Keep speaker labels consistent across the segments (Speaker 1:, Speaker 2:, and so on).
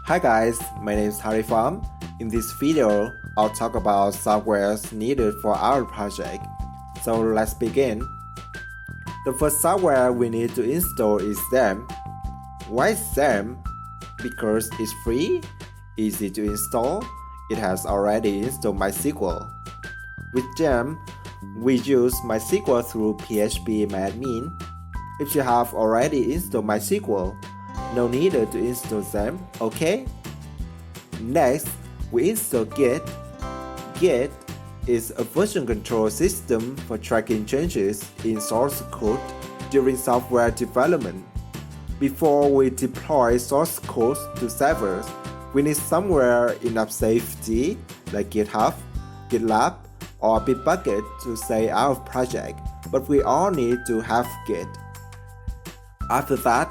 Speaker 1: Hi guys, my name is HaryPham. In this video, I'll talk about softwares needed for our project. So let's begin. The first software we need to install is XAMPP. Why XAMPP? Because it's free, easy to install, it has already installed MySQL. With XAMPP, we use MySQL through phpMyAdmin. If you have already installed MySQL, no need to install XAMPP, okay? Next, we install Git. Git is a version control system for tracking changes in source code during software development. Before we deploy source code to servers, we need somewhere enough safety like GitHub, GitLab, or Bitbucket to save our project, but we all need to have Git. After that,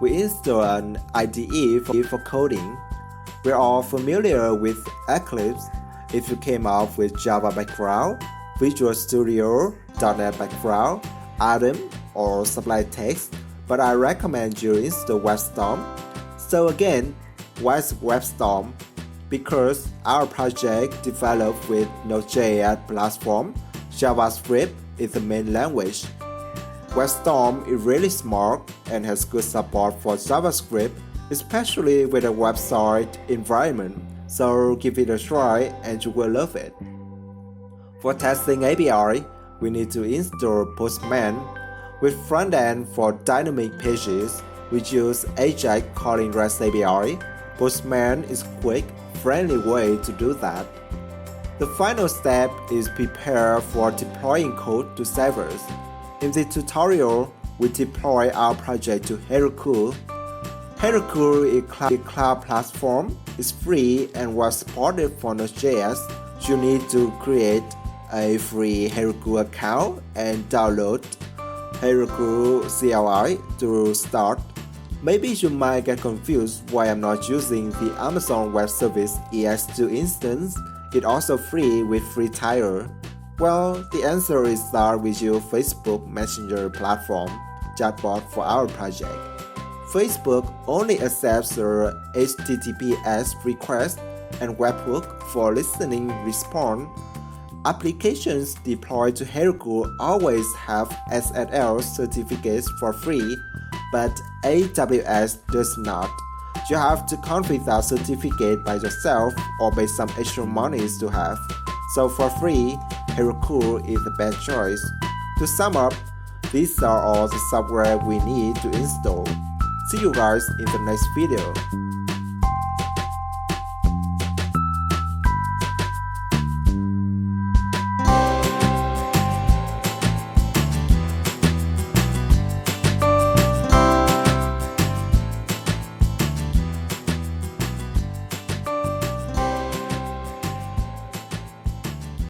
Speaker 1: we install an IDE for coding. We're all familiar with Eclipse. If you came up with Java background, Visual Studio, .NET background, Atom, or Supply Text, but I recommend you install Webstorm. So again, why is Webstorm? Because our project developed with NodeJS platform, JavaScript is the main language. Webstorm is really smart and has good support for JavaScript, especially with a website environment, so give it a try and you will love it. For testing API, we need to install Postman. With Frontend for dynamic pages, we use AJAX calling REST API. Postman is a quick, friendly way to do that. The final step is prepare for deploying code to servers. In the tutorial, we deploy our project to Heroku. Heroku is a cloud platform, it's free and was supported for Node.js. You need to create a free Heroku account and download Heroku CLI to start. Maybe you might get confused why I'm not using the Amazon Web Service ES2 instance. It's also free with free tier. Well, the answer is that we use Facebook Messenger platform chatbot for our project. Facebook only accepts the HTTPS request and webhook for listening response. Applications deployed to Heroku always have SSL certificates for free, but AWS does not. You have to configure that certificate by yourself or pay some extra monies to have. So for free, Heroku is the best choice. To sum up, these are all the software we need to install. See you guys in the next video.